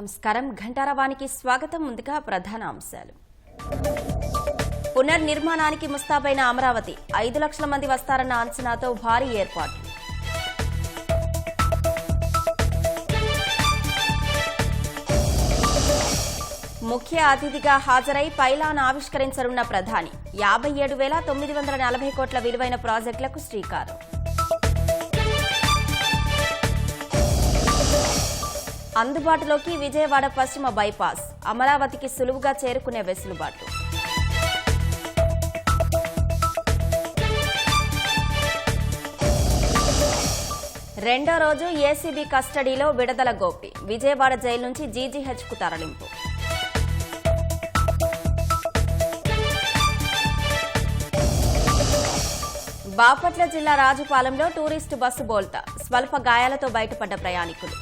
నమస్కారం. ఘంటారావానికి స్వాగతం. ముందుగా ప్రధాన అంశాలు. పునర్నిర్మాణానికి ముస్తాబైన అమరావతి 5 లక్షల మంది వస్తారన్న అంచనాతో భారీ ఏర్పాట్లు. ముఖ్య అతిథిగా హాజరై పైలాన్ ఆవిష్కరించనున్న ప్రధాని. 57,940 కోట్ల విలువైన ప్రాజెక్టులకు శ్రీకారం. అందుబాటులోకి విజయవాడ పశ్చిమ బైపాస్. అమరావతికి సులువుగా చేరుకునే వెసులుబాటు. రెండో రోజు ఏసీబీ కస్టడీలో విడుదల గోపి. విజయవాడ జైలు నుంచి జీజీహెచ్కు తరలింపు. బాపట్ల జిల్లా రాజుపాలెంలో టూరిస్టు బస్సు బోల్తా. స్వల్ప గాయాలతో బయటపడ్డ ప్రయాణికులు.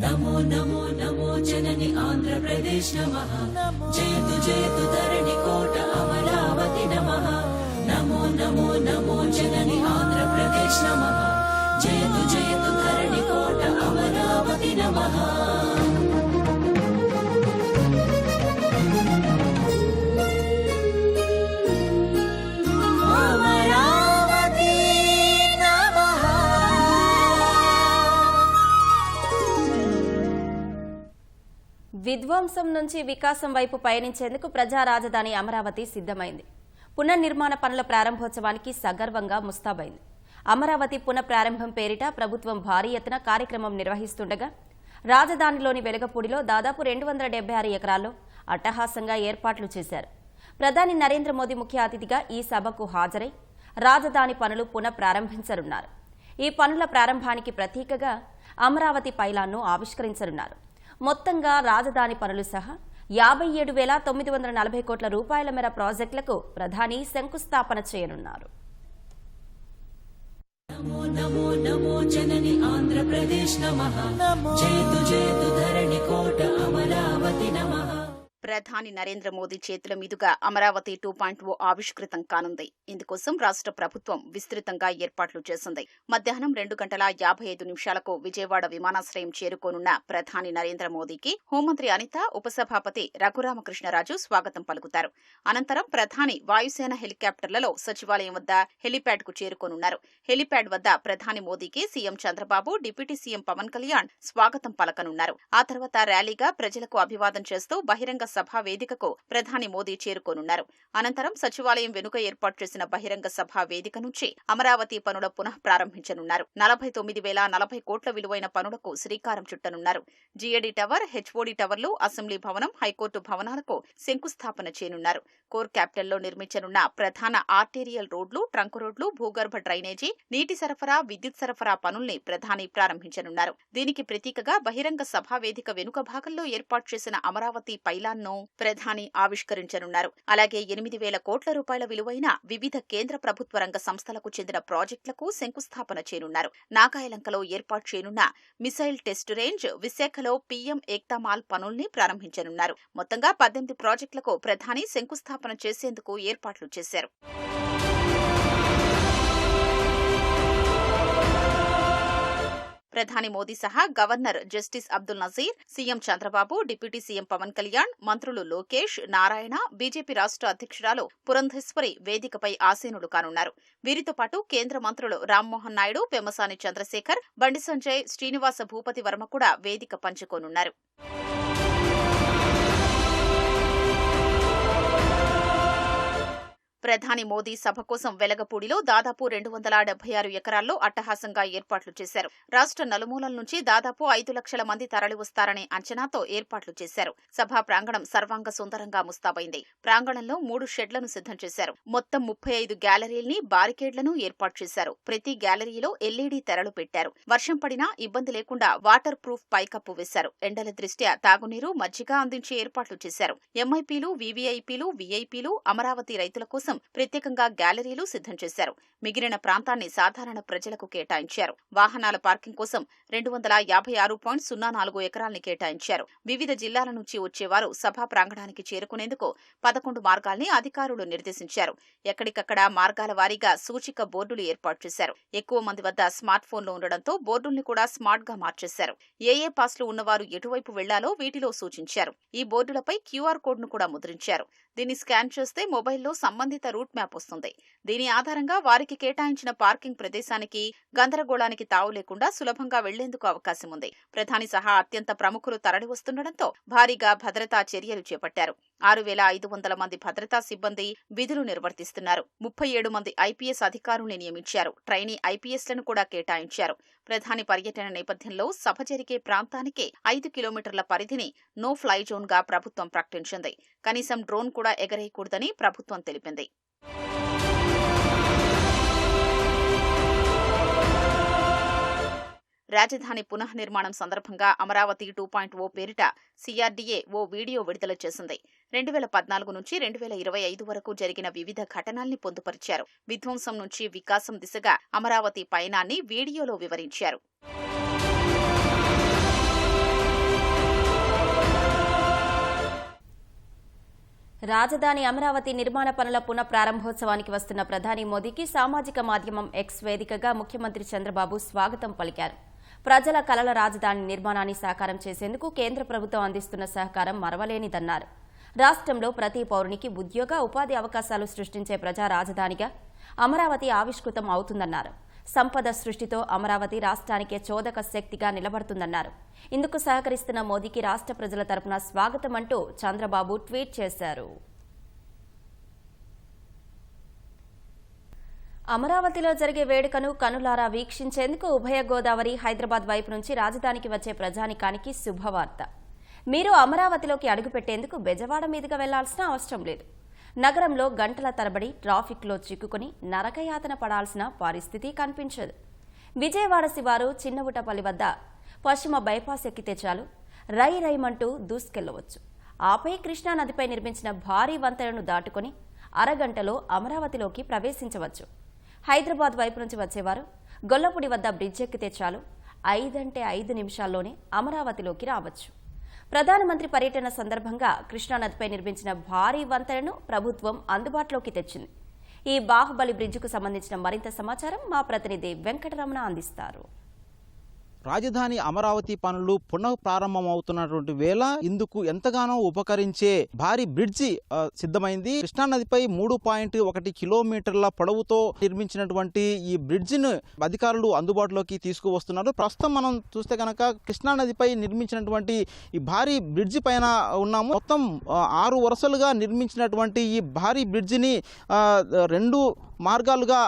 నమో నమో నమో జనని ఆంధ్రప్రదేశ్ నమః. జయతు జయతు ధరణి కోట అమరావతి నమః. నమో నమో నమో జనని ఆంధ్రప్రదేశ్ నమః. జయతు జయతు ధరణి కోట అమరావతి నమః. విధ్వంసం నుంచి వికాసం వైపు పయనించేందుకు ప్రజా రాజధాని అమరావతి సిద్ధమైంది. పునర్నిర్మాణ పనుల ప్రారంభోత్సవానికి సగర్వంగా ముస్తాబైంది. అమరావతి పునఃప్రారంభం పేరిట ప్రభుత్వం భారీ ఎత్తున కార్యక్రమం నిర్వహిస్తుండగా రాజధానిలోని వెలగపూడిలో దాదాపు 276 ఎకరాల్లో అట్టహాసంగా ఏర్పాట్లు చేశారు. ప్రధాని నరేంద్ర మోదీ ముఖ్య అతిథిగా ఈ సభకు హాజరై రాజధాని పనులు పునఃప్రారంభించనున్నారు. ఈ పనుల ప్రారంభానికి ప్రతీకగా అమరావతి పైలాన్ను ఆవిష్కరించనున్నారు. మొత్తంగా రాజధాని పనులు సహా 57,940 కోట్ల రూపాయల మేర ప్రాజెక్టులకు ప్రధాని శంకుస్థాపన చేయనున్నారు. నమో నమో నమో జనని ఆంధ్రప్రదేశ్ నమః. జయతు జయతు ధరణి కోట అమరావతి నమః. ప్రధాని నరేంద్ర మోదీ చేతుల మీదుగా అమరావతి 2.0 ఆవిష్కృతం కానుంది. ఇందుకోసం రాష్ట్ర ప్రభుత్వం విస్తృతంగా ఏర్పాట్లు చేసింది. మధ్యాహ్నం 2:55 విజయవాడ విమానాశ్రయం చేరుకోనున్న ప్రధాని నరేంద్ర మోదీకి హోంమంత్రి అనిత, ఉపసభాపతి రఘురామకృష్ణరాజు స్వాగతం పలుకుతారు. అనంతరం ప్రధాని వాయుసేన హెలికాప్టర్లలో సచివాలయం వద్ద హెలిప్యాడ్ కు చేరుకోనున్నారు. హెలిప్యాడ్ వద్ద ప్రధాని మోదీకి CM Chandrababu, deputy CM Pawan Kalyan స్వాగతం పలకనున్నారు. ఆ తర్వాత ర్యాలీగా ప్రజలకు అభివాదం చేస్తూ బహిరంగ సభా వేదికకు ప్రధాని మోదీ చేరుకోనున్నారు. అనంతరం సచివాలయం వెనుక ఏర్పాటు చేసిన బహిరంగ సభా వేదిక నుంచి అమరావతి పనుల పునః ప్రారంభించనున్నారు. 49,040 కోట్ల విలువైన పనులకు శ్రీకారం చుట్టనున్నారు. జీఏడీ టవర్, హెచ్ఓడీ టవర్లు, అసెంబ్లీ భవనం, హైకోర్టు భవనాలకు శంకుస్థాపన చేయనున్నారు. కోర్ క్యాపిటల్లో నిర్మించనున్న ప్రధాన ఆర్టీరియల్ రోడ్లు, ట్రంక్ రోడ్లు, భూగర్భ డ్రైనేజీ, నీటి సరఫరా, విద్యుత్ సరఫరా పనుల్ని ప్రధాని ప్రారంభించనున్నారు. దీనికి ప్రతీకగా బహిరంగ సభా వేదిక వెనుక భాగంలో ఏర్పాటు చేసిన అమరావతి పైలాన్ ప్రధాని ఆవిష్కరించనున్నారు. అలాగే 8,000 కోట్ల రూపాయల విలువైన వివిధ కేంద్ర ప్రభుత్వ రంగ సంస్థలకు చెందిన ప్రాజెక్టులకు శంకుస్థాపన చేయనున్నారు. నాగాయలంకలో ఏర్పాటు చేయనున్న మిసైల్ టెస్ట్ రేంజ్, విశాఖలో పీఎం ఏక్తా మాల్ పనుల్ని ప్రారంభించనున్నారు. మొత్తంగా 18 ప్రాజెక్టులకు ప్రధాని శంకుస్థాపన చేసేందుకు ఏర్పాట్లు చేశారు. ప్రధాని మోదీ సహా governor justice Abdul Nazeer, CM Chandrababu, deputy CM Pawan Kalyan, మంత్రులు లోకేష్, నారాయణ, బీజేపీ రాష్ట్ర అధ్యక్షురాలు పురంధేశ్వరి వేదికపై ఆసీనులు కానున్నారు. వీరితో పాటు కేంద్ర మంత్రులు రామ్మోహన్ నాయుడు, పెమ్మసాని చంద్రశేఖర్, బండి సంజయ్, శ్రీనివాస భూపతి వర్మ కూడా వేదిక పంచుకోనున్నారు. ప్రధాని మోదీ సభ కోసం వెలగపూడిలో దాదాపు 276 ఎకరాల్లో అట్టహాసంగా ఏర్పాట్లు చేశారు. రాష్ట్ర నలుమూలల నుంచి దాదాపు 5 లక్షల మంది తరలివస్తారనే అంచనాతో ఏర్పాట్లు చేశారు. సభా ప్రాంగణం సర్వాంగ సుందరంగా ముస్తాబైంది. ప్రాంగణంలో 3 షెడ్లను సిద్ధం చేశారు. మొత్తం 35 గ్యాలరీల్ని, బారికేడ్లను ఏర్పాటు చేశారు. ప్రతి గ్యాలరీలో ఎల్ఈడీ తెరలు పెట్టారు. వర్షం పడినా ఇబ్బంది లేకుండా వాటర్ ప్రూఫ్ పైకప్పు వేశారు. ఎండల దృష్ట్యా తాగునీరు, మజ్జిగ అందించే ఏర్పాట్లు చేశారు. ఎంఐపీలు, వీవీఐపీలు, వీఐపీలు, అమరావతి రైతుల కోసం కోసం ప్రత్యేకంగా గ్యాలరీలు సిద్ధం చేశారు. మిగిలిన ప్రాంతాన్ని సాధారణ ప్రజలకు కేటాయించారు. వాహనాల పార్కింగ్ కోసం 256.04 ఎకరాల్ని కేటాయించారు. వివిధ జిల్లాల నుంచి వచ్చేవారు సభా ప్రాంగణానికి చేరుకునేందుకు 11 మార్గాల్ని అధికారులు నిర్దేశించారు. ఎక్కడికక్కడ మార్గాల వారీగా సూచిక బోర్డులు ఏర్పాటు చేశారు. ఎక్కువ మంది వద్ద స్మార్ట్ ఫోన్లు ఉండడంతో బోర్డుల్ని కూడా స్మార్ట్ గా మార్చేశారు. ఏ పాస్లు ఉన్నవారు ఎటువైపు వెళ్లాలో వీటిలో సూచించారు. ఈ బోర్డులపై క్యూఆర్ కోడ్ ను కూడా ముద్రించారు. దీన్ని స్కాన్ చేస్తే మొబైల్లో సంబంధిత రూట్ మ్యాప్ వస్తుంది. దీని ఆధారంగా వారికి కేటాయించిన పార్కింగ్ ప్రదేశానికి గందరగోళానికి తావు లేకుండా సులభంగా వెళ్లేందుకు అవకాశం ఉంది. ప్రధాని సహా అత్యంత ప్రముఖులు తరలివస్తుండటంతో భారీగా భద్రతా చర్యలు చేపట్టారు. 6,500 మంది భద్రతా సిబ్బంది విధులు నిర్వర్తిస్తున్నారు. 37 మంది ఐపీఎస్ అధికారుల్ని నియమించారు. ట్రైనీ ఐపీఎస్లను కూడా కేటాయించారు. ప్రధాని పర్యటన నేపథ్యంలో సభ జరిగే ప్రాంతానికి 5 కిలోమీటర్ల పరిధిని నో ఫ్లై జోన్ గా ప్రభుత్వం ప్రకటించింది. కనీసం డ్రోన్ కూడా ఎగరేయకూడదని ప్రభుత్వం తెలిపింది. రాజధాని పునఃనిర్మాణం సందర్భంగా అమరావతి 2.0 పేరిట సిఆర్డీఏ ఓ వీడియో విడుదల చేసింది. 2014 నుంచి 2025 వరకు జరిగిన వివిధ ఘటనల్ని పొందుపరిచారు. విధ్వంసం నుంచి వికాసం దిశగా అమరావతి పయనాన్ని వీడియోలో వివరించారు. రాజధాని అమరావతి నిర్మాణ పనుల పునః ప్రారంభోత్సవానికి వస్తున్న ప్రధాని మోదీకి సామాజిక మాధ్యమం ఎక్స్ వేదికగా ముఖ్యమంత్రి చంద్రబాబు స్వాగతం పలికారు. ప్రజల కలల రాజధాని నిర్మాణాన్ని సాకారం చేసేందుకు కేంద్ర ప్రభుత్వం అందిస్తున్న సహకారం మరవలేనిదన్నారు. రాష్ట్రంలో ప్రతి పౌరునికి ఉద్యోగ ఉపాధి అవకాశాలు సృష్టించే ప్రజా రాజధానిగా అమరావతి ఆవిష్కృతం అవుతుందన్నారు. సంపద సృష్టితో అమరావతి రాష్ట్రానికే చోదక శక్తిగా నిలబడుతుందన్నారు. ఇందుకు సహకరిస్తున్న మోదీకి రాష్ట్ర ప్రజల తరపున స్వాగతం అంటూ చంద్రబాబు ట్వీట్ చేశారు. అమరావతిలో జరిగే వేడుకను కనులారా వీక్షించేందుకు ఉభయ గోదావరి, హైదరాబాద్ వైపు నుంచి రాజధానికి వచ్చే ప్రజానికానికి శుభవార్త. మీరు అమరావతిలోకి అడుగుపెట్టేందుకు బెజవాడ మీదుగా వెళ్లాల్సిన అవసరం లేదు. నగరంలో గంటల తరబడి ట్రాఫిక్లో చిక్కుకుని నరకయాతన పడాల్సిన పరిస్థితి కనిపించదు. విజయవాడ శివారు చిన్నవుటపల్లి వద్ద పశ్చిమ బైపాస్ ఎక్కితే చాలు రైమంటూ దూసుకెళ్లవచ్చు. ఆపై కృష్ణానదిపై నిర్మించిన భారీ వంతెనను దాటుకుని అరగంటలో అమరావతిలోకి ప్రవేశించవచ్చు. హైదరాబాద్ వైపు నుంచి వచ్చేవారు గొల్లపూడి వద్ద బ్రిడ్జ్ ఎక్కితే చాలు 5 నిమిషాల్లోనే అమరావతిలోకి రావచ్చు. ప్రధానమంత్రి పర్యటన సందర్భంగా కృష్ణానదిపై నిర్మించిన భారీ వంతెనను ప్రభుత్వం అందుబాటులోకి తెచ్చింది. ఈ బాహుబలి బ్రిడ్జికు సంబంధించిన మరింత సమాచారం మా ప్రతినిధి వెంకటరమణ అందిస్తారు. రాజధాని అమరావతి పనులు పునః ప్రారంభమవుతున్నటువంటి వేళ ఇందుకు ఎంతగానో ఉపకరించే భారీ బ్రిడ్జి సిద్ధమైంది. కృష్ణానదిపై 3.1 కిలోమీటర్ల పొడవుతో నిర్మించినటువంటి ఈ బ్రిడ్జిను అధికారులు అందుబాటులోకి తీసుకువస్తున్నారు. ప్రస్తుతం మనం చూస్తే కనుక కృష్ణానదిపై నిర్మించినటువంటి ఈ భారీ బ్రిడ్జి పైన ఉన్నాము. మొత్తం 6 వరుసలుగా నిర్మించినటువంటి ఈ భారీ బ్రిడ్జిని 2 మార్గాలుగా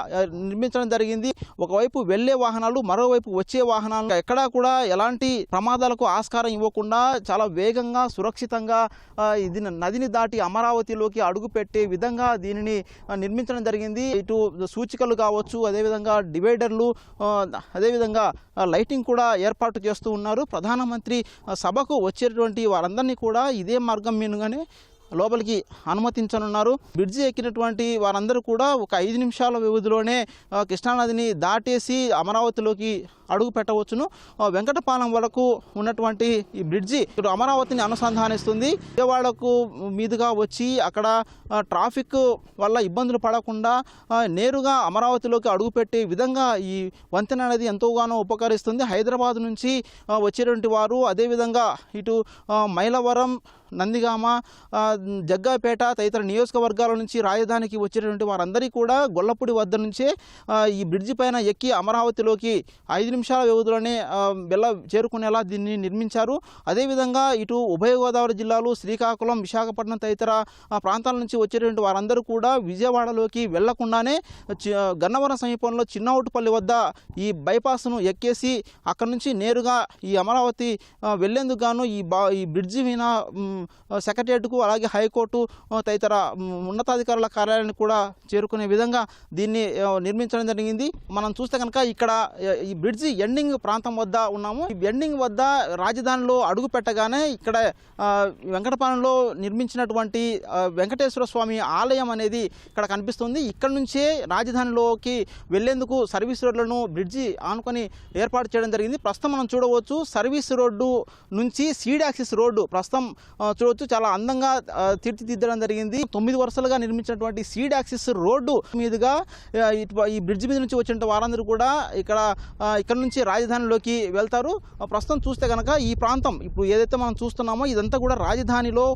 నిర్మించడం జరిగింది. ఒకవైపు వెళ్లే వాహనాలు, మరోవైపు వచ్చే వాహనాలు ఎక్కడా కూడా ఎలాంటి ప్రమాదాలకు ఆస్కారం ఇవ్వకుండా చాలా వేగంగా, సురక్షితంగా ఇది నదిని దాటి అమరావతిలోకి అడుగుపెట్టే విధంగా దీనిని నిర్మించడం జరిగింది. ఇటు సూచికలు కావచ్చు, అదేవిధంగా డివైడర్లు, అదేవిధంగా లైటింగ్ కూడా ఏర్పాటు చేస్తూ ఉన్నారు. ప్రధానమంత్రి సభకు వచ్చేటువంటి వారందరినీ కూడా ఇదే మార్గం మీదుగానే లోపలికి అనుమతించనున్నారు. బ్రిడ్జి ఎక్కినటువంటి వారందరూ కూడా ఒక 5 నిమిషాల వ్యవధిలోనే కృష్ణానదిని దాటేసి అమరావతిలోకి అడుగు పెట్టవచ్చును. వెంకటపాలెం వరకు ఉన్నటువంటి ఈ బ్రిడ్జి ఇప్పుడు అమరావతిని అనుసంధానిస్తుంది. విజయవాడకు మీదుగా వచ్చి అక్కడ ట్రాఫిక్ వల్ల ఇబ్బందులు పడకుండా నేరుగా అమరావతిలోకి అడుగుపెట్టే విధంగా ఈ వంతెన అనేది ఎంతోగానో ఉపకరిస్తుంది. హైదరాబాద్ నుంచి వచ్చేటువంటి వారు, అదేవిధంగా ఇటు మైలవరం, నందిగామ, జగ్గాపేట తదితర నియోజకవర్గాల నుంచి రాజధానికి వచ్చేటువంటి వారందరికీ కూడా గొల్లపూడి వద్ద నుంచే ఈ బ్రిడ్జి పైన ఎక్కి అమరావతిలోకి 5 నిమిషాల వ్యవధిలోనే చేరుకునేలా దీన్ని నిర్మించారు. అదేవిధంగా ఇటు ఉభయ గోదావరి జిల్లాలు, శ్రీకాకుళం, విశాఖపట్నం తదితర ప్రాంతాల నుంచి వచ్చేటువంటి వారందరూ కూడా విజయవాడలోకి వెళ్లకుండానే గన్నవరం సమీపంలో చిన్నవుటపల్లి వద్ద ఈ బైపాస్ను ఎక్కేసి అక్కడి నుంచి నేరుగా ఈ అమరావతి వెళ్లేందుకు గాను ఈ బ్రిడ్జి మీద సెక్రటేరియట్కు అలాగే హైకోర్టు తదితర ఉన్నతాధికారుల కార్యాలయాన్ని కూడా చేరుకునే విధంగా దీన్ని నిర్మించడం జరిగింది. మనం చూస్తే కనుక ఇక్కడ ఈ బ్రిడ్జి ఎండింగ్ ప్రాంతం వద్ద ఉన్నాము. ఈ ఎండింగ్ వద్ద రాజధానిలో అడుగు పెట్టగానే ఇక్కడ వెంకటపాలెంలో నిర్మించినటువంటి వెంకటేశ్వర స్వామి ఆలయం అనేది ఇక్కడ కనిపిస్తుంది. ఇక్కడ నుంచే రాజధానిలోకి వెళ్లేందుకు సర్వీస్ రోడ్లను బ్రిడ్జి ఆనుకొని ఏర్పాటు చేయడం జరిగింది. ప్రస్తుతం మనం చూడవచ్చు సర్వీస్ రోడ్డు నుంచి సీడ్ యాక్సిస్ రోడ్డు ప్రస్తుతం చూడవచ్చు చాలా అందంగా తీర్చిదిద్దడం జరిగింది. 9 వరుసలుగా నిర్మించినటువంటి సీడ్ యాక్సిస్ రోడ్డు మీదుగా ఈ బ్రిడ్జి మీద నుంచి వచ్చిన వారందరూ కూడా ఇక్కడ నుంచి రాజధానిలోకి వెళ్తారు. ప్రస్తుతం చూస్తే కనుక ఈ ప్రాంతం ఇప్పుడు ఏదైతే మనం చూస్తున్నామో ఇదంతా కూడా రాజధానిలో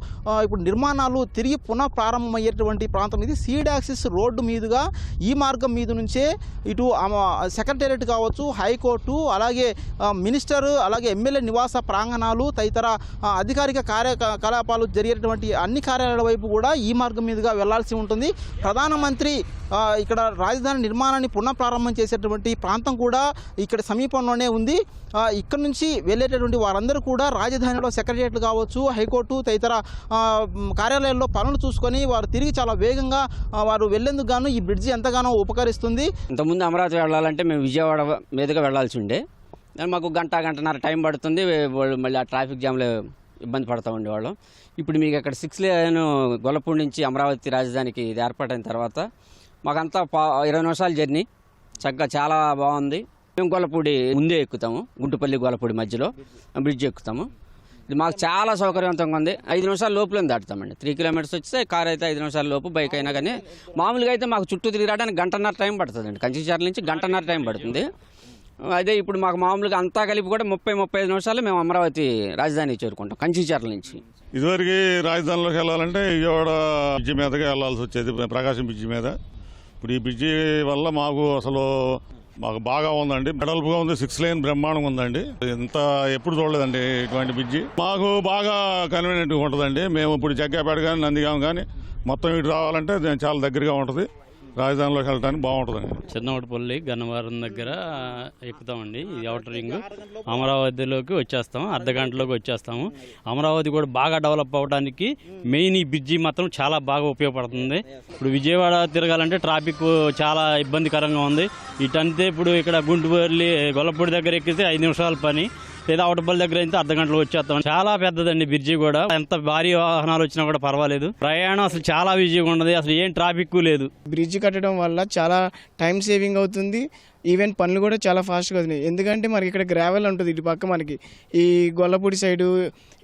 ఇప్పుడు నిర్మాణాలు తిరిగి పునః ప్రారంభమయ్యేటువంటి ప్రాంతం. ఇది సీడ్ యాక్సిస్ రోడ్డు మీదుగా ఈ మార్గం మీద నుంచే ఇటు సెక్రటేరియట్ కావచ్చు, హైకోర్టు, అలాగే మినిస్టర్, అలాగే ఎమ్మెల్యే నివాస ప్రాంగణాలు తదితర అధికారిక కార్యకలాపాలు జరిగేటువంటి అన్ని కార్యాలయాల వైపు కూడా ఈ మార్గం మీదుగా వెళ్లాల్సి ఉంటుంది. ప్రధానమంత్రి ఇక్కడ రాజధాని నిర్మాణాన్ని పునః ప్రారంభం చేసేటువంటి ప్రాంతం కూడా ఇక్కడ సమీపంలోనే ఉంది. ఇక్కడ నుంచి వెళ్ళేటటువంటి వారందరూ కూడా రాజధానిలో సెక్రటేరియట్లు కావచ్చు, హైకోర్టు తదితర కార్యాలయాల్లో పనులు చూసుకొని వారు తిరిగి చాలా వేగంగా వారు వెళ్లేందుకు గాను ఈ బ్రిడ్జి ఎంతగానో ఉపకరిస్తుంది. ఇంతకుముందు అమరావతి వెళ్ళాలంటే మేము విజయవాడ మీదుగా వెళ్లాల్సి ఉండే, మాకు గంటన్నర టైం పడుతుంది. మళ్ళీ ఆ ట్రాఫిక్ జామ్లో ఇబ్బంది పడతా ఉండేవాళ్ళం. ఇప్పుడు మీకు ఇక్కడ 6 లేన్ గొల్లపూడి నుంచి అమరావతి రాజధానికి ఇది ఏర్పాటైన తర్వాత మాకంతా 20 నిమిషాల జర్నీ చక్కగా చాలా బాగుంది. మేము గొల్లపూడి ముందే ఎక్కుతాము, గుంటుపల్లి గొల్లపూడి మధ్యలో బ్రిడ్జ్ ఎక్కుతాము. ఇది మాకు చాలా సౌకర్యవంతంగా ఉంది. 5 నిమిషాల లోపలే దాటుతామండి. 3 కిలోమీటర్స్ వస్తే కార్ అయితే 5 నిమిషాల లోపు, బైక్ అయినా కానీ. మామూలుగా అయితే మాకు చుట్టూ తిరిగి రావడానికి గంటన్నర టైం పడుతుందండి. కంచిచర్ల నుంచి గంటన్నర టైం పడుతుంది. అదే ఇప్పుడు మాకు మామూలుగా అంతా కలిపి కూడా 30-35 నిమిషాలు మేము అమరావతి రాజధానికి చేరుకుంటాం కంచిచర్ల నుంచి. ఇదివరకు రాజధానిలోకి వెళ్ళాలంటే విజయవాడ బ్రిడ్జి మీదగా వెళ్ళాల్సి వచ్చేది, ప్రకాశం బ్రిడ్జి మీద. ఇప్పుడు ఈ బ్రిడ్జి వల్ల మాకు బాగా ఉందండి. వెడల్పుగా ఉంది, 6 లేన్ బ్రహ్మాండంగా ఉందండి. ఇంత ఎప్పుడు చూడలేదండి ఇటువంటి బ్రిడ్జి. మాకు బాగా కన్వీనియంట్గా ఉంటుందండి. మేము ఇప్పుడు జగ్గాపేట కానీ నందిగాం కానీ మొత్తం ఇటు రావాలంటే చాలా దగ్గరగా ఉంటుంది. రాజధానిలోకి వెళ్ళడానికి బాగుంటుందండి. చిన్నవటపల్లి గన్నవరం దగ్గర ఎక్కుతామండి. ఇది అవుటర్ రింగ్. అమరావతిలోకి వచ్చేస్తాం, అర్ధగంటలోకి వచ్చేస్తాము. అమరావతి కూడా బాగా డెవలప్ అవ్వడానికి మెయిన్ ఈ బ్రిడ్జి మాత్రం చాలా బాగా ఉపయోగపడుతుంది. ఇప్పుడు విజయవాడ తిరగాలంటే ట్రాఫిక్ చాలా ఇబ్బందికరంగా ఉంది. ఇటంతే ఇప్పుడు ఇక్కడ గుంటుపల్లి గొల్లపూడి దగ్గర ఎక్కితే 5 నిమిషాల పని, లేదా అవటపల్లి దగ్గర అయితే అర్ధగంటలో వచ్చేస్తాం. చాలా పెద్దదండి బ్రిడ్జి కూడా. ఎంత భారీ వాహనాలు వచ్చినా కూడా పర్వాలేదు. ప్రయాణం అసలు చాలా ఈజీగా ఉన్నది. అసలు ఏం ట్రాఫిక్ లేదు. బ్రిడ్జి కట్టడం వల్ల చాలా టైం సేవింగ్ అవుతుంది. ఈవెన్ పనులు కూడా చాలా ఫాస్ట్గా అవుతున్నాయి. ఎందుకంటే మనకి ఇక్కడ గ్రావెల్ ఉంటుంది. ఇటు పక్క మనకి ఈ గొల్లపూడి సైడు,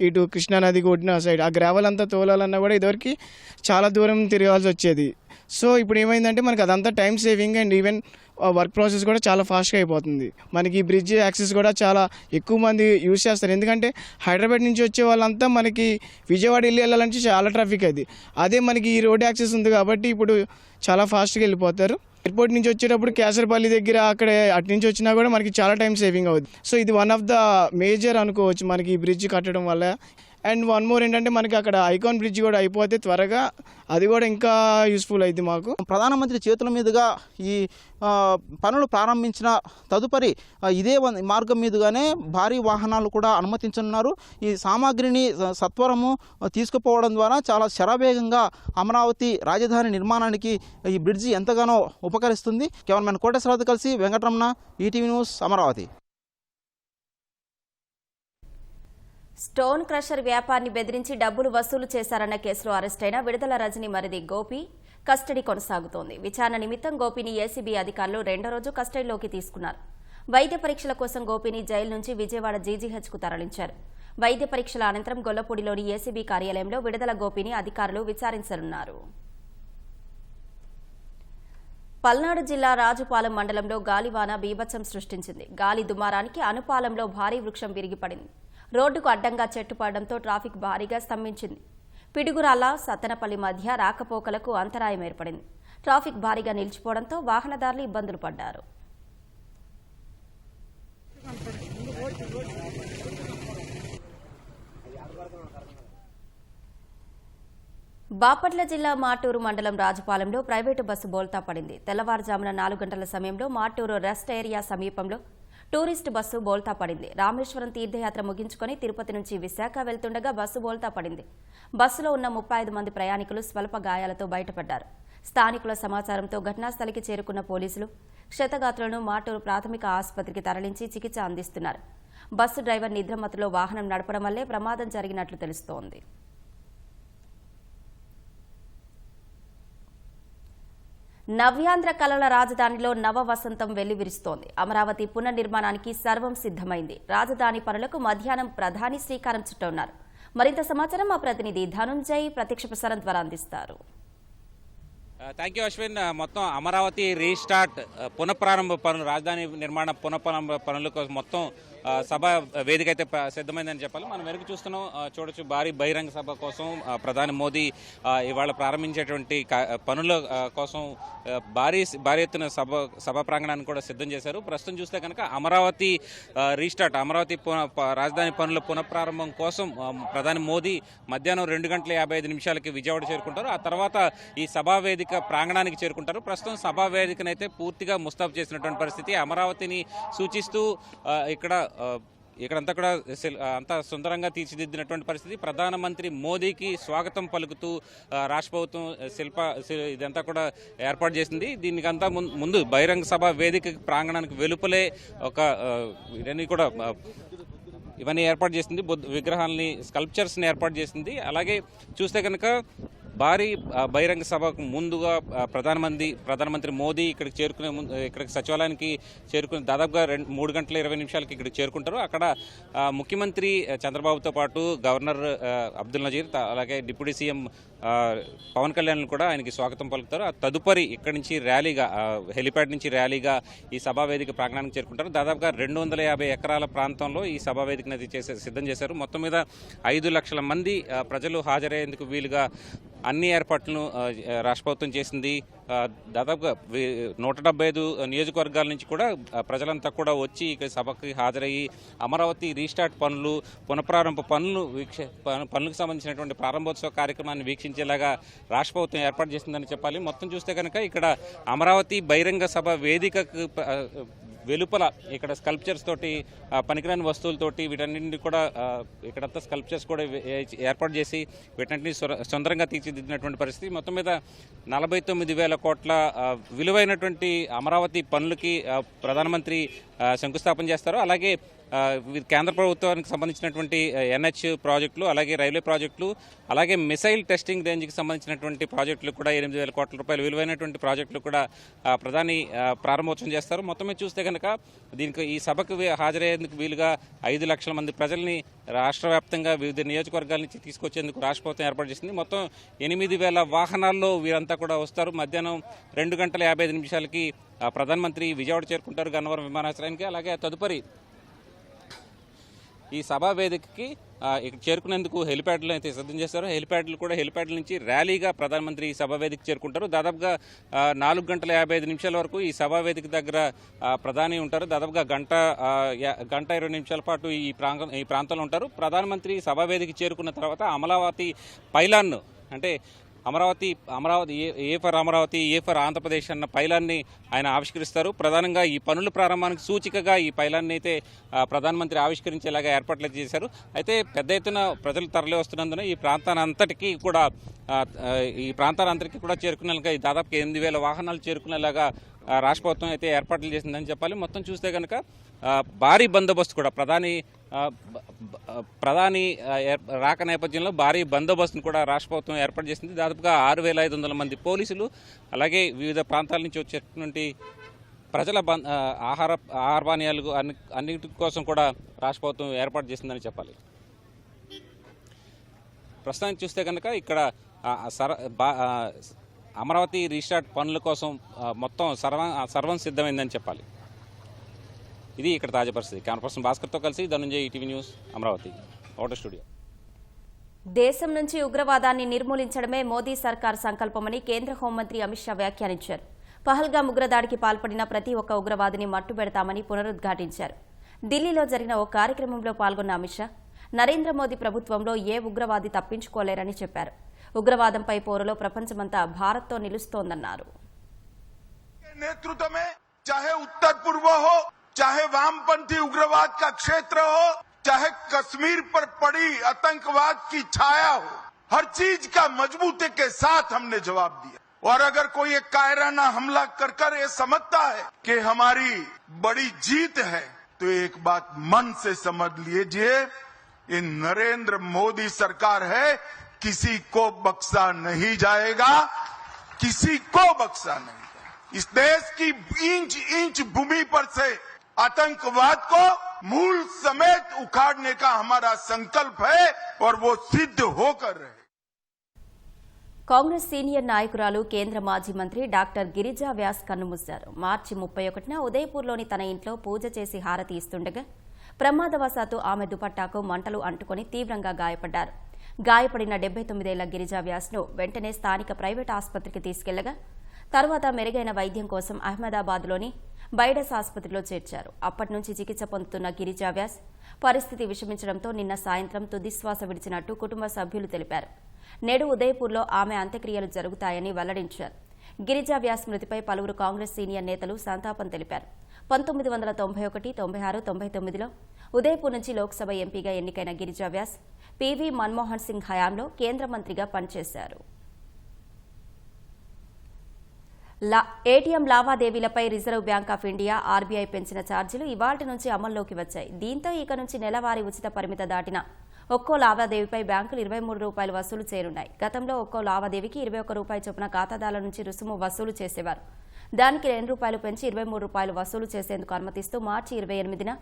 ఇటు కృష్ణానది కొట్టిన సైడ్ ఆ గ్రావెల్ అంతా తోలాలన్నా కూడా ఇదివరకు చాలా దూరం తిరగాల్సి వచ్చేది. సో ఇప్పుడు ఏమైందంటే మనకి అదంతా time saving and even work process కూడా చాలా ఫాస్ట్గా అయిపోతుంది. మనకి ఈ బ్రిడ్జ్ యాక్సెస్ కూడా చాలా ఎక్కువ మంది యూజ్ చేస్తారు. ఎందుకంటే హైదరాబాద్ నుంచి వచ్చే వాళ్ళంతా మనకి విజయవాడ వెళ్ళాలంటే చాలా ట్రాఫిక్ అది. అదే మనకి ఈ రోడ్ యాక్సెస్ ఉంది కాబట్టి ఇప్పుడు చాలా ఫాస్ట్గా వెళ్ళిపోతారు. ఎయిర్పోర్ట్ నుంచి వచ్చేటప్పుడు కేసరపల్లి దగ్గర అక్కడ అటు నుంచి వచ్చినా కూడా మనకి చాలా టైం సేవింగ్ అవుతుంది. సో ఇది వన్ ఆఫ్ ద మేజర్ అనుకోవచ్చు మనకి ఈ బ్రిడ్జ్ కట్టడం వల్ల. అండ్ వన్ మోర్ ఏంటంటే మనకి అక్కడ ఐకాన్ బ్రిడ్జ్ కూడా అయిపోతే త్వరగా అది కూడా ఇంకా యూస్ఫుల్ అయింది మాకు. ప్రధానమంత్రి చేతుల మీదుగా ఈ పనులు ప్రారంభించిన తదుపరి ఇదే మార్గం మీదుగానే భారీ వాహనాలు కూడా అనుమతించనున్నారు. ఈ సామాగ్రిని సత్వరము తీసుకుపోవడం ద్వారా చాలా శరవేగంగా అమరావతి రాజధాని నిర్మాణానికి ఈ బ్రిడ్జి ఎంతగానో ఉపకరిస్తుంది. కెమెరామెన్ కోటేశ్వరరావుతో కలిసి Venkataramana, ETV news, Amaravati. Stone crusher వ్యాపారిని బెదిరించి డబ్బులు వసూలు చేశారన్న కేసులో అరెస్టైన విడుదల రజని మరిది గోపి కస్టడీ కొనసాగుతోంది. విచారణ నిమిత్తం గోపిని ఏసీబీ అధికారులు 2వ రోజు కస్టడీలోకి తీసుకున్నారు. వైద్య పరీక్షల కోసం గోపిని జైలు నుంచి విజయవాడ జీజీహెచ్కు తరలించారు. వైద్య పరీక్షల అనంతరం గొల్లపూడిలోని ఏసీబీ కార్యాలయంలో విడుదల గోపిని అధికారులు విచారించనున్నారు. పల్నాడు జిల్లా రాజుపాలెం మండలంలో గాలివాన బీభత్సం సృష్టించింది. గాలి దుమారానికి అనుపాలెంలో భారీ వృక్షం విరిగిపడింది. రోడ్డుకు అడ్డంగా చెట్టు పడడంతో ట్రాఫిక్ భారీగా స్తంభించింది. పిడుగురాల, సత్తెనపల్లి మధ్య రాకపోకలకు అంతరాయం ఏర్పడింది. ట్రాఫిక్ భారీగా నిలిచిపోవడంతో వాహనదారులు ఇబ్బందులు పడ్డారు. బాపట్ల జిల్లా మాటూరు మండలం రాజుపాలెంలో ప్రైవేటు బస్సు బోల్తా పడింది. తెల్లవారుజామున 4 గంటల సమయంలో మాటూరు రెస్ట్ ఏరియా సమీపంలో టూరిస్ట్ బస్సు బోల్తా పడింది. రామేశ్వరం తీర్థయాత్ర ముగించుకొని తిరుపతి నుంచి విశాఖ వెళ్తుండగా బస్సు బోల్తా పడింది. బస్సులో ఉన్న 35 మంది ప్రయాణికులు స్వల్ప గాయాలతో బయటపడ్డారు. స్థానికుల సమాచారంతో ఘటనాస్థలికి చేరుకున్న పోలీసులు క్షతగాత్రులను మాటూరు ప్రాథమిక ఆసుపత్రికి తరలించి చికిత్స అందిస్తున్నారు. బస్సు డ్రైవర్ నిద్రమత్తులో వాహనం నడపడం వల్లే ప్రమాదం జరిగినట్లు తెలుస్తోంది. నవ్యాంధ్ర కళల రాజధానిలో నవ వసంతం వెల్లివిరుస్తోంది. అమరావతి పునర్నిర్మాణానికి సర్వం సిద్ధమైంది. రాజధాని పనులకు మధ్యాహ్నం ప్రధాని శ్రీకారం చుట్టనున్నారు. మరింత సమాచారం మా ప్రతినిధి ధనుంజయ్ ప్రత్యక్ష ప్రసారం ద్వారా అందిస్తారు. Thank you Ashwin. మొత్తం అమరావతి రీస్టార్ట్ పునఃప్రారంభ పనులు, రాజధాని నిర్మాణ పునఃప్రారంభ పనుల కోసం మొత్తం సభ వేదిక అయితే సిద్ధమైందని చెప్పాలి. మనం వెనక్కి చూస్తున్నాం, చూడొచ్చు భారీ బహిరంగ సభ కోసం ప్రధాని మోదీ ఇవాళ ప్రారంభించేటువంటి పనుల కోసం భారీ ఎత్తున సభ ప్రాంగణాన్ని కూడా సిద్ధం చేశారు. ప్రస్తుతం చూస్తే కనుక అమరావతి రీస్టార్ట్, అమరావతి రాజధాని పనుల పునఃప్రారంభం కోసం ప్రధాని మోదీ మధ్యాహ్నం 2:55 విజయవాడ చేరుకుంటారు. ఆ తర్వాత ఈ సభా వేదిక ప్రాంగణానికి చేరుకుంటారు. ప్రస్తుతం సభా వేదికనైతే పూర్తిగా ముస్తాబు చేసినటువంటి పరిస్థితి. అమరావతిని సూచిస్తూ ఇక్కడంతా కూడా అంతా సుందరంగా తీర్చిదిద్దినటువంటి పరిస్థితి. ప్రధానమంత్రి మోదీకి స్వాగతం పలుకుతూ రాష్ట్ర ప్రభుత్వం ఇదంతా కూడా ఏర్పాటు చేసింది. దీనికంతా ముందు బహిరంగ సభ వేదిక ప్రాంగణానికి వెలుపలే ఇవన్నీ ఏర్పాటు చేసింది. విగ్రహాలని, స్కల్ప్చర్స్ని ఏర్పాటు చేసింది. అలాగే చూస్తే కనుక భారీ బహిరంగ సభకు ముందుగా ప్రధానమంత్రి మోదీ ఇక్కడికి సచివాలయానికి చేరుకుని దాదాపుగా 3:20 ఇక్కడికి చేరుకుంటారు. అక్కడ ముఖ్యమంత్రి చంద్రబాబుతో పాటు గవర్నర్ అబ్దుల్ నజీర్, అలాగే డిప్యూటీ సీఎం పవన్ కళ్యాణ్ కూడా ఆయనకి స్వాగతం పలుకుతారు. ఆ తదుపరి ఇక్కడి నుంచి ర్యాలీగా, హెలిప్యాడ్ నుంచి ర్యాలీగా ఈ సభా వేదిక ప్రాంగణానికి చేరుకుంటారు. దాదాపుగా 250 ఎకరాల ప్రాంతంలో ఈ సభా వేదికను సిద్ధం చేశారు. మొత్తం మీద 5 లక్షల మంది ప్రజలు హాజరయ్యేందుకు వీలుగా అన్ని ఏర్పాట్లను రాష్ట్ర ప్రభుత్వం చేసింది. దాదాపుగా 175 నియోజకవర్గాల నుంచి కూడా ప్రజలంతా కూడా వచ్చి ఇక్కడ సభకి హాజరయ్యి అమరావతి రీస్టార్ట్ పనులు, పునఃప్రారంభ పనులకు సంబంధించినటువంటి ప్రారంభోత్సవ కార్యక్రమాన్ని వీక్షించేలాగా రాష్ట్ర ప్రభుత్వం ఏర్పాటు చేసిందని చెప్పాలి. మొత్తం చూస్తే కనుక ఇక్కడ అమరావతి బహిరంగ సభ వేదికకు వెలుపల ఇక్కడ స్కల్ప్చర్స్ తోటి, పనికిరాని వస్తువులతోటి, వీటన్నింటినీ కూడా ఇక్కడంతా స్కల్ప్చర్స్ కూడా ఏర్పాటు చేసి వీటన్నింటినీ సుందరంగా తీర్చిదిద్దినటువంటి పరిస్థితి. మొత్తం మీద 49,000 కోట్ల విలువైనటువంటి అమరావతి పనులకి ప్రధానమంత్రి శంకుస్థాపన చేస్తారు. అలాగే కేంద్ర ప్రభుత్వానికి సంబంధించినటువంటి NH ప్రాజెక్టులు, అలాగే రైల్వే ప్రాజెక్టులు, అలాగే మిసైల్ టెస్టింగ్ రేంజ్కి సంబంధించినటువంటి ప్రాజెక్టులు కూడా 8,000 కోట్ల రూపాయలు విలువైనటువంటి ప్రాజెక్టులు కూడా ప్రధాని ప్రారంభోత్సవం చేస్తారు. మొత్తమే చూస్తే కనుక దీనికి ఈ సభకు హాజరయ్యేందుకు వీలుగా 5 లక్షల మంది ప్రజల్ని రాష్ట్ర వ్యాప్తంగా వివిధ నియోజకవర్గాల నుంచి తీసుకొచ్చేందుకు రాష్ట్ర ప్రభుత్వం ఏర్పాటు చేసింది. మొత్తం 8,000 వాహనాల్లో వీరంతా కూడా వస్తారు. మధ్యాహ్నం 2:55 ప్రధానమంత్రి విజయవాడ చేరుకుంటారు, గన్నవరం విమానాశ్రయానికి. అలాగే తదుపరి ఈ సభా వేదికకి ఇక్కడ చేరుకునేందుకు హెలిప్యాడ్లు అయితే సిద్ధం చేస్తారు. హెలిప్యాడ్ల నుంచి ర్యాలీగా ప్రధానమంత్రి ఈ సభా వేదిక చేరుకుంటారు. దాదాపుగా 4:55 వరకు ఈ సభా వేదిక దగ్గర ప్రధాని ఉంటారు. దాదాపుగా గంట 20 నిమిషాల పాటు ఈ ప్రాంతంలో ఉంటారు. ప్రధానమంత్రి సభా వేదిక చేరుకున్న తర్వాత అమరావతి పైలాన్ను, అంటే Amaravati A for Amaravati, A for Andhra Pradesh అన్న పైలాన్ని ఆయన ఆవిష్కరిస్తారు. ప్రధానంగా ఈ పనుల ప్రారంభానికి సూచికగా ఈ పైలాన్ని అయితే ప్రధానమంత్రి ఆవిష్కరించేలాగా ఏర్పాట్లు చేశారు. అయితే పెద్ద ఎత్తున ప్రజలు తరలి వస్తున్నందున ఈ ప్రాంతానంతటికీ కూడా చేరుకునేలాగా దాదాపు 8,000 వాహనాలు చేరుకునేలాగా రాష్ట్ర ప్రభుత్వం అయితే ఏర్పాట్లు చేసిందని చెప్పాలి. మొత్తం చూస్తే కనుక భారీ బందోబస్తు కూడా ప్రధాని రాక నేపథ్యంలో భారీ బందోబస్తును కూడా రాష్ట్ర ప్రభుత్వం ఏర్పాటు చేసింది. దాదాపుగా 6,500 మంది పోలీసులు, అలాగే వివిధ ప్రాంతాల నుంచి వచ్చేటువంటి ప్రజల ఆహార పానీయాలు అన్నిటి కోసం కూడా రాష్ట్ర ప్రభుత్వం ఏర్పాటు చేసిందని చెప్పాలి. ప్రస్తుతానికి చూస్తే కనుక ఇక్కడ అమరావతి రీస్టార్ట్ పనుల కోసం మొత్తం సర్వం సిద్ధమైందని చెప్పాలి. ఇది ఇక్కడ తాజా పరిస్థితి. కెమెరా పర్సన్ భాస్కర్తో కలిసి Dhananjay, ETV news, Amaravati, outer studio. దేశం నుంచి ఉగ్రవాదాన్ని నిర్మూలించడమే మోదీ సర్కార్ సంకల్పమని కేంద్ర హోంమంత్రి అమిత్ షా వ్యాఖ్యానించారు. పహల్గామ్ ఉగ్రదాడికి పాల్పడిన ప్రతి ఒక్క ఉగ్రవాదిని మట్టుబెడతామని పునరుద్ఘాటించారు. ఢిల్లీలో జరిగిన ఓ కార్యక్రమంలో పాల్గొన్న అమిత్ షా నరేంద్ర మోదీ ప్రభుత్వంలో ఏ ఉగ్రవాది తప్పించుకోలేరని చెప్పారు. ఉగ్రవాదంపై పోరులో ప్రపంచమంతా భారత్తో నిలుస్తోందన్నారు. नेतृत्व में चाहे उत्तर पूर्व हो चाहे वामपंथी उग्रवाद का क्षेत्र हो, चाहे कश्मीर पर पड़ी आतंकवाद की छाया हो, हर चीज का मजबूती के साथ हमने जवाब दिया। और अगर कोई एक कायराना हमला कर ये समझता है कि हमारी बड़ी जीत है, तो एक बात मन से समझ लीजिए, ये नरेंद्र मोदी सरकार है, किसी को बख्शा नहीं जाएगा, किसी को बख्शा नहीं जाएगा। इस देश की इंच इंच भूमि पर से आतंकवाद को मूल समेत उखाड़ने का हमारा संकल्प है और वो सिद्ध होकर रहे। కాంగ్రెస్ సీనియర్ నాయకురాలు కేంద్ర మాజీ మంత్రి డాక్టర్ గిరిజా వ్యాస్ కన్నుమూశారు. మార్చి 31న ఉదయపూర్లోని తన ఇంట్లో పూజ చేసి హారతి ఇస్తుండగా ప్రమాదవశాత్తు ఆమె దుపట్టాకు మంటలు అంటుకుని తీవ్రంగా గాయపడ్డారు. గాయపడిన 79 ఏళ్ల గిరిజా వ్యాస్ను వెంటనే స్థానిక ప్రైవేట్ ఆసుపత్రికి తీసుకెళ్లగా తర్వాత మెరుగైన వైద్యం కోసం అహ్మదాబాద్లోని బైడస్ ఆసుపత్రిలో చేర్చారు. అప్పటి నుంచి చికిత్స పొందుతున్న గిరిజా వ్యాస్ పరిస్థితి విషమించడంతో నిన్న సాయంత్రం తుదిశ్వాస విడిచినట్టు కుటుంబ సభ్యులు తెలిపారు. నేడు ఉదయపూర్లో ఆమె అంత్యక్రియలు జరుగుతాయని వెల్లడించారు. గిరిజా వ్యాస్ మృతిపై పలువురు కాంగ్రెస్ సీనియర్ నేతలు సంతాపం తెలిపారు. 1991, 96, 99లో ఉదయపూర్ నుంచి లోక్సభ ఎంపీగా ఎన్నికైన గిరిజా వ్యాస్ పివి మన్మోహన్ సింగ్ హయాంలో కేంద్ర మంత్రిగా పనిచేశారు. ఏటీఎం లావాదేవీలపై Reserve Bank of India RBI పెంచిన ఛార్జీలు ఇవాళ్టి నుంచి అమల్లోకి వచ్చాయి. దీంతో ఇక నుంచి నెలవారీ ఉచిత పరిమిత దాటిన ఒక్కో లావాదేవీపై బ్యాంకులు 23 రూపాయలు వసూలు చేయనున్నాయి. గతంలో ఒక్కో లావాదేవీకి 21 రూపాయల చొప్పున ఖాతాదారుల నుంచి రుసుము వసూలు చేసేవారు. దానికి 2 రూపాయలు పెంచి 23 రూపాయలు వసూలు చేసేందుకు అనుమతిస్తూ మార్చి 28న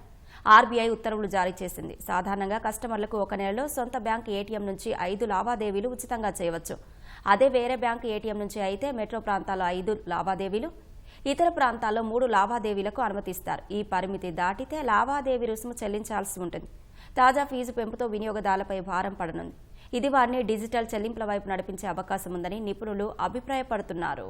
ఆర్బీఐ ఉత్తర్వులు జారీ చేసింది. సాధారణంగా కస్టమర్లకు ఒక నెలలో సొంత బ్యాంకు ఏటీఎం నుంచి 5 లావాదేవీలు ఉచితంగా చేయవచ్చు. అదే వేరే బ్యాంకు ఏటీఎం నుంచి అయితే మెట్రో ప్రాంతాల్లో 5 లావాదేవీలు, ఇతర ప్రాంతాల్లో 3 లావాదేవీలకు అనుమతిస్తారు. ఈ పరిమితి దాటితే లావాదేవీ రుసుము చెల్లించాల్సి ఉంటుంది. తాజా ఫీజు పెంపుతో వినియోగదారులపై భారం పడనుంది. ఇది వారిని డిజిటల్ చెల్లింపుల వైపు నడిపించే అవకాశం ఉందని నిపుణులు అభిప్రాయపడుతున్నారు.